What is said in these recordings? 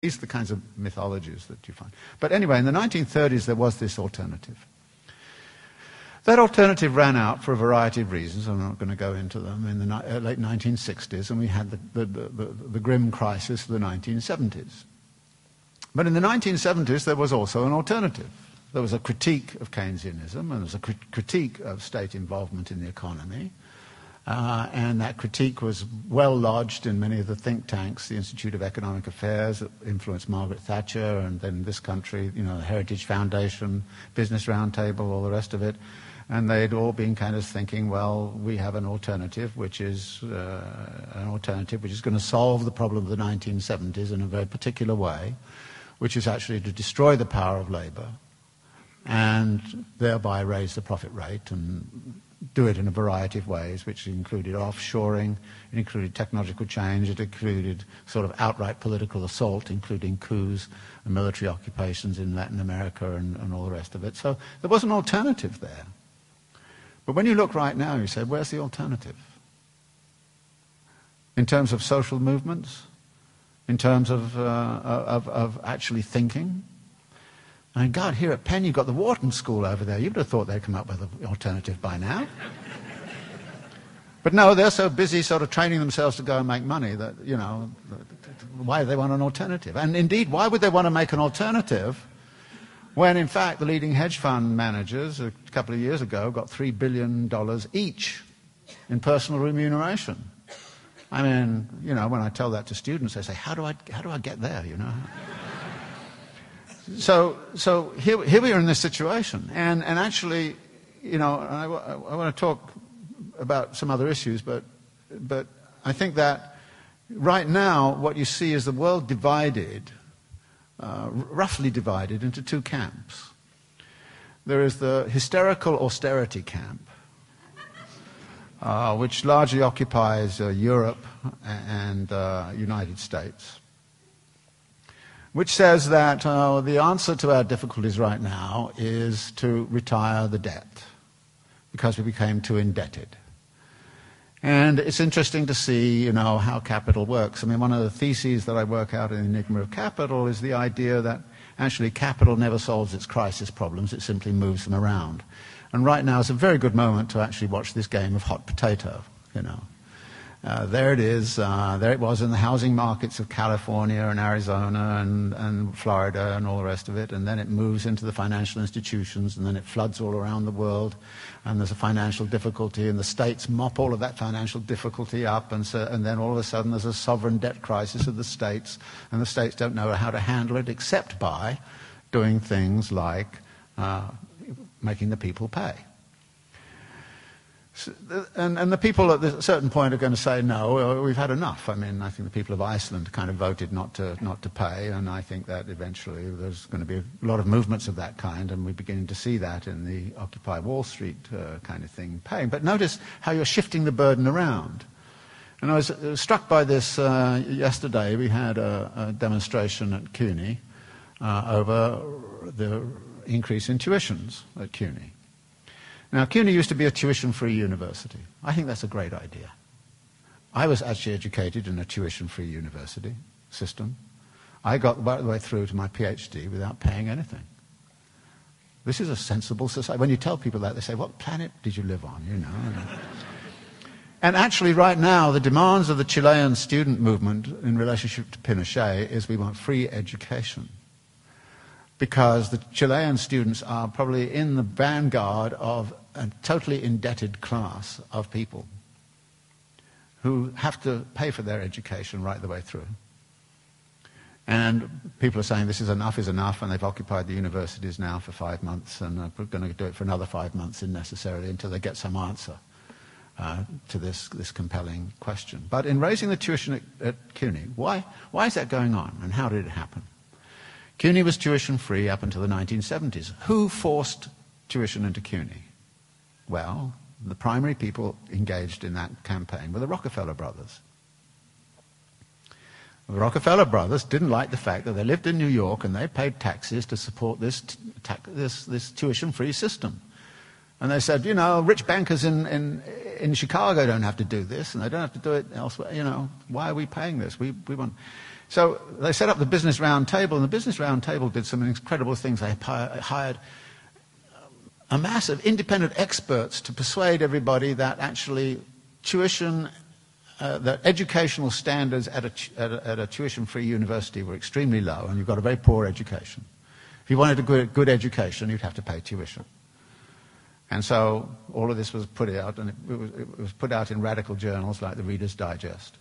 These are the kinds of mythologies that you find. But anyway, in the 1930s, there was this alternative. That alternative ran out for a variety of reasons. I'm not going to go into them. In the late 1960s, and we had the grim crisis of the 1970s. But in the 1970s, there was also an alternative. There was a critique of Keynesianism, and there was a critique of state involvement in the economy. And that critique was well lodged in many of the think tanks, the Institute of Economic Affairs that influenced Margaret Thatcher, and then this country, the Heritage Foundation, Business Roundtable, all the rest of it. And they'd all been kind of thinking, well, we have an alternative, which is going to solve the problem of the 1970s in a very particular way, which is actually to destroy the power of labor and thereby raise the profit rate and do it in a variety of ways, which included offshoring, it included technological change, it included sort of outright political assault, including coups and military occupations in Latin America and all the rest of it. So there was an alternative there. But when you look right now, you say, where's the alternative? In terms of social movements? In terms of actually thinking? I mean, God, here at Penn, you've got the Wharton School over there. You'd have thought they'd come up with an alternative by now. But no, they're so busy sort of training themselves to go and make money that, why do they want an alternative? And indeed, why would they want to make an alternative when, in fact, the leading hedge fund managers a couple of years ago got $3 billion each in personal remuneration? I mean, when I tell that to students, they say, how do I get there, So here we are in this situation, and actually, I want to talk about some other issues, but I think that right now what you see is the world divided, roughly divided into two camps. There is the hysterical austerity camp, which largely occupies Europe and United States, which says that the answer to our difficulties right now is to retire the debt because we became too indebted. And it's interesting to see, how capital works. I mean, one of the theses that I work out in The Enigma of Capital is the idea that actually capital never solves its crisis problems, it simply moves them around. And right now is a very good moment to actually watch this game of hot potato, There it is. There it was in the housing markets of California and Arizona and Florida and all the rest of it. And then it moves into the financial institutions, and then it floods all around the world. And there's a financial difficulty, and the states mop all of that financial difficulty up. And then all of a sudden there's a sovereign debt crisis of the states, and the states don't know how to handle it except by doing things like making the people pay. And the people at a certain point are going to say, no, we've had enough. I mean, I think the people of Iceland kind of voted not to pay, and I think that eventually there's going to be a lot of movements of that kind, and we're beginning to see that in the Occupy Wall Street kind of thing paying. But notice how you're shifting the burden around. And I was struck by this yesterday. We had a demonstration at CUNY over the increase in tuitions at CUNY. Now, CUNY used to be a tuition-free university. I think that's a great idea. I was actually educated in a tuition-free university system. I got right the way through to my PhD without paying anything. This is a sensible society. When you tell people that, they say, what planet did you live on, And actually, right now, the demands of the Chilean student movement in relationship to Pinochet is we want free education, because the Chilean students are probably in the vanguard of a totally indebted class of people who have to pay for their education right the way through. And people are saying this is enough, and they've occupied the universities now for 5 months, and we're going to do it for another 5 months unnecessarily until they get some answer to this compelling question. But in raising the tuition at CUNY, why is that going on, and how did it happen? CUNY was tuition-free up until the 1970s. Who forced tuition into CUNY? Well, the primary people engaged in that campaign were the Rockefeller brothers. The Rockefeller brothers didn't like the fact that they lived in New York and they paid taxes to support this tuition-free system. And they said, rich bankers in Chicago don't have to do this, and they don't have to do it elsewhere. Why are we paying this? We want... So they set up the Business Round Table, and the Business Round Table did some incredible things. They hired a mass of independent experts to persuade everybody that actually tuition, that educational standards at a tuition-free university were extremely low, and you've got a very poor education. If you wanted a good education, you'd have to pay tuition. And so all of this was put out, and it was put out in radical journals like the Reader's Digest.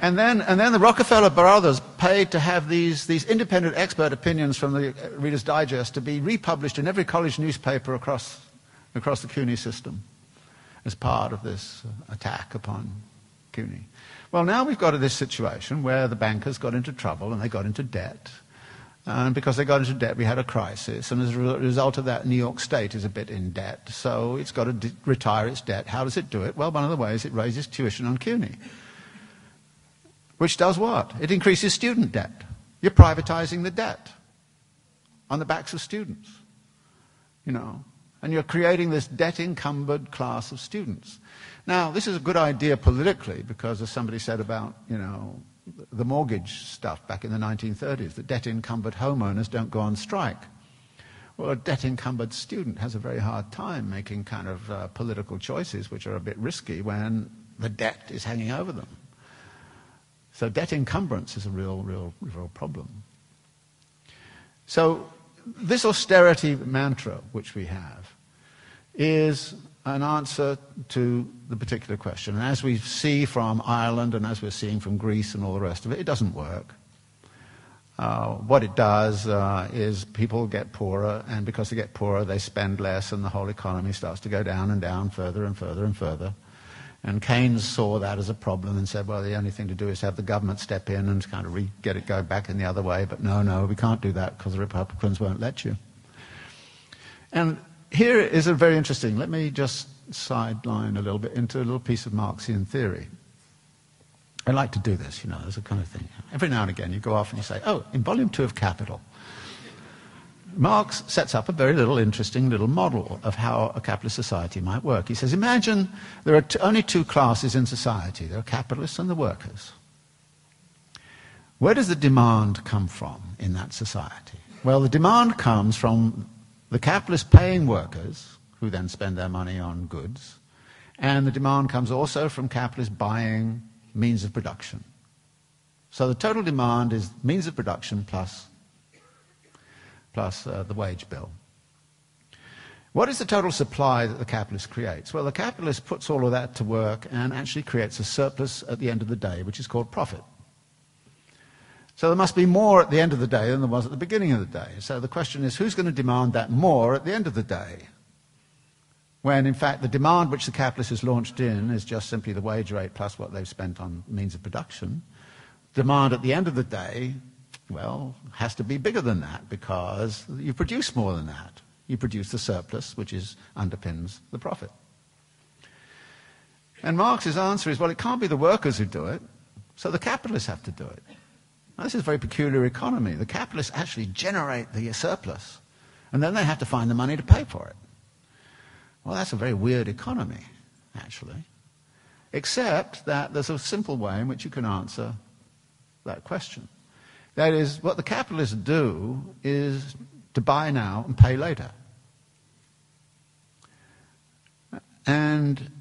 And then the Rockefeller brothers paid to have these independent expert opinions from the Reader's Digest to be republished in every college newspaper across the CUNY system as part of this attack upon CUNY. Well, now we've got to this situation where the bankers got into trouble and they got into debt. And because they got into debt, we had a crisis. And as a result of that, New York State is a bit in debt. So it's got to retire its debt. How does it do it? Well, one of the ways, it raises tuition on CUNY. Which does what? It increases student debt. You're privatizing the debt on the backs of students, you know. And you're creating this debt-encumbered class of students. Now, this is a good idea politically because, as somebody said about, you know, the mortgage stuff back in the 1930s, that debt-encumbered homeowners don't go on strike. Well, a debt-encumbered student has a very hard time making kind of political choices which are a bit risky when the debt is hanging over them. So debt encumbrance is a real problem. So this austerity mantra which we have is an answer to the particular question. And as we see from Ireland and as we're seeing from Greece and all the rest of it, it doesn't work. What it does is people get poorer, and because they get poorer, they spend less, and the whole economy starts to go down and down further and further and further. And Keynes saw that as a problem and said, well, the only thing to do is have the government step in and kind of get it going back in the other way. But no, we can't do that because the Republicans won't let you. And here is a very interesting, let me just sideline a little bit into a little piece of Marxian theory. I like to do this, you know, as a kind of thing. Every now and again you go off and you say, oh, in volume 2 of Capital, Marx sets up a very interesting little model of how a capitalist society might work. He says, imagine there are only two classes in society. There are capitalists and the workers. Where does the demand come from in that society? Well, the demand comes from the capitalists paying workers, who then spend their money on goods, and the demand comes also from capitalists buying means of production. So the total demand is means of production plus the wage bill. What is the total supply that the capitalist creates? Well, the capitalist puts all of that to work and actually creates a surplus at the end of the day, which is called profit. So there must be more at the end of the day than there was at the beginning of the day. So the question is, who's going to demand that more at the end of the day? When, in fact, the demand which the capitalist has launched in is just simply the wage rate plus what they've spent on means of production. Demand at the end of the day, well, has to be bigger than that because you produce more than that. You produce the surplus, which underpins the profit. And Marx's answer is, well, it can't be the workers who do it, so the capitalists have to do it. Now, this is a very peculiar economy. The capitalists actually generate the surplus, and then they have to find the money to pay for it. Well, that's a very weird economy, actually, except that there's a simple way in which you can answer that question. That is, what the capitalists do is to buy now and pay later. And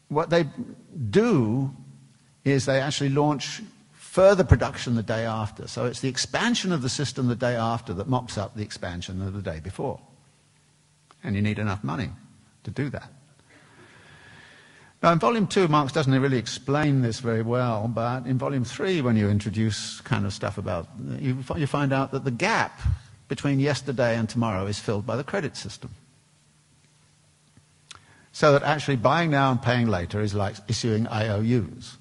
what they do is they actually launch further production the day after. So it's the expansion of the system the day after that mops up the expansion of the day before. And you need enough money to do that. Now, in Volume 2, Marx doesn't really explain this very well, but in Volume 3, when you introduce kind of stuff about, you find out that the gap between yesterday and tomorrow is filled by the credit system. So that actually buying now and paying later is like issuing IOUs.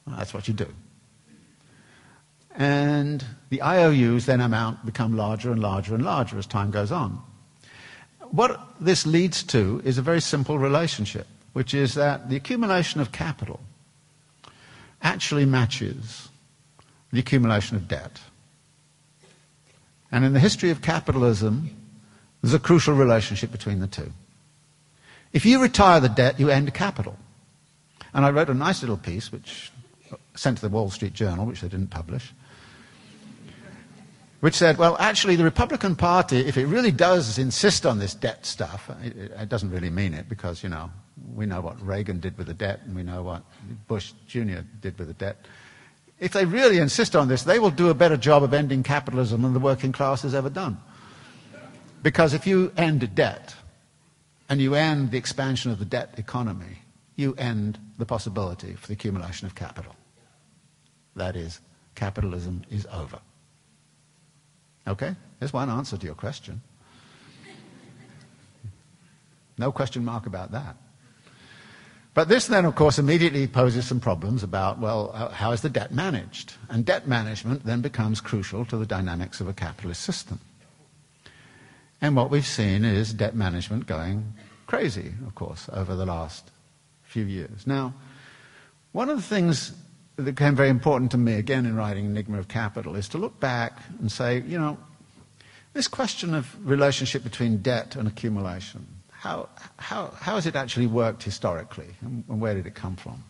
Well, that's what you do. And the IOUs then become larger and larger and larger as time goes on. What this leads to is a very simple relationship, which is that the accumulation of capital actually matches the accumulation of debt. And in the history of capitalism, there's a crucial relationship between the two. If you retire the debt, you end capital. And I wrote a nice little piece, which sent to the Wall Street Journal, which they didn't publish, which said, well, actually, the Republican Party, if it really does insist on this debt stuff, it doesn't really mean it because, we know what Reagan did with the debt and we know what Bush Jr. did with the debt. If they really insist on this, they will do a better job of ending capitalism than the working class has ever done. Because if you end debt and you end the expansion of the debt economy, you end the possibility for the accumulation of capital. That is, capitalism is over. Okay? There's one answer to your question. No question mark about that. But this then, of course, immediately poses some problems about, well, how is the debt managed? And debt management then becomes crucial to the dynamics of a capitalist system. And what we've seen is debt management going crazy, of course, over the last few years. Now, one of the things that became very important to me, again, in writing Enigma of Capital, is to look back and say, this question of relationship between debt and accumulation, how has it actually worked historically, and where did it come from?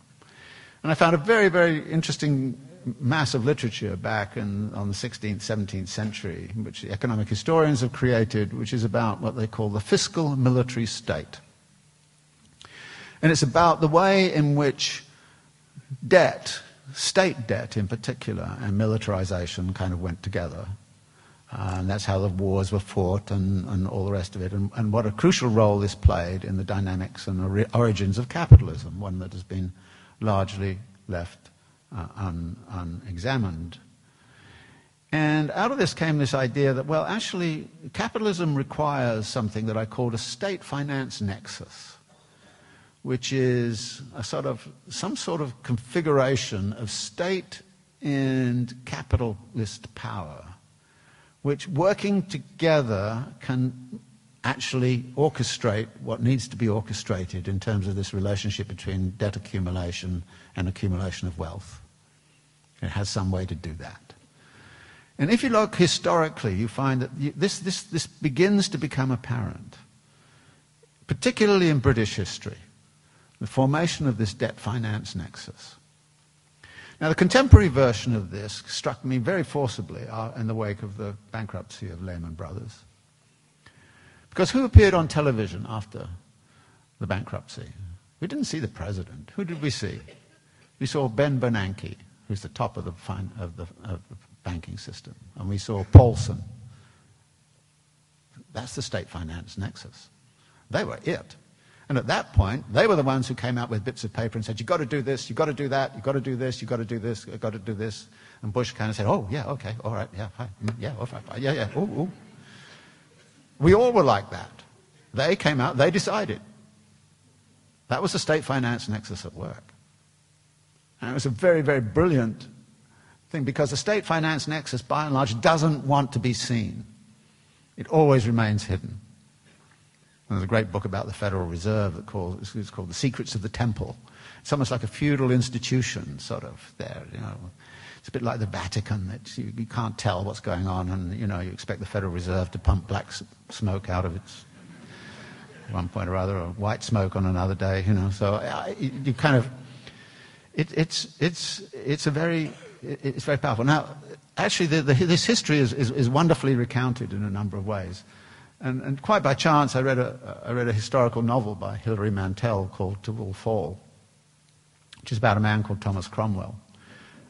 And I found a very, very interesting mass of literature back on the 16th, 17th century, which the economic historians have created, which is about what they call the fiscal military state. And it's about the way in which debt, state debt in particular, and militarization kind of went together. And that's how the wars were fought and all the rest of it, and what a crucial role this played in the dynamics and origins of capitalism, one that has been largely left unexamined. And out of this came this idea that, well, actually, capitalism requires something that I called a state-finance nexus, which is some sort of configuration of state and capitalist power, which working together can actually orchestrate what needs to be orchestrated in terms of this relationship between debt accumulation and accumulation of wealth. It has some way to do that. And if you look historically, you find that this begins to become apparent, particularly in British history, the formation of this debt-finance nexus. Now, the contemporary version of this struck me very forcibly in the wake of the bankruptcy of Lehman Brothers. Because who appeared on television after the bankruptcy? We didn't see the president. Who did we see? We saw Ben Bernanke, who's the top of the banking system. And we saw Paulson. That's the state-finance nexus. They were it. And at that point, they were the ones who came out with bits of paper and said, you've got to do this, you've got to do that, you've got to do this, you've got to do this, you've got to do this. And Bush kind of said, oh, yeah, okay, all right, yeah, fine, yeah, all right, yeah, ooh, ooh. We all were like that. They came out, they decided. That was the state-finance nexus at work. And it was a very, very brilliant thing because the state-finance nexus, by and large, doesn't want to be seen. It always remains hidden. There's a great book about the Federal Reserve it's called The Secrets of the Temple. It's almost like a feudal institution, sort of, there. It's a bit like the Vatican, that you can't tell what's going on, and you expect the Federal Reserve to pump black smoke out of its at one point or other, or white smoke on another day. So you kind of it's very powerful. Now, actually, this history is wonderfully recounted in a number of ways. And quite by chance, I read a historical novel by Hilary Mantel called To Will Fall, which is about a man called Thomas Cromwell.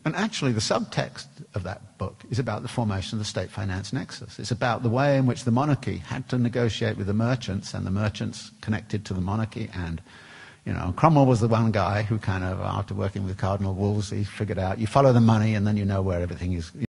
And actually, the subtext of that book is about the formation of the state-finance nexus. It's about the way in which the monarchy had to negotiate with the merchants, and the merchants connected to the monarchy. And, Cromwell was the one guy who kind of, after working with Cardinal Wolsey, figured out you follow the money and then you know where everything is.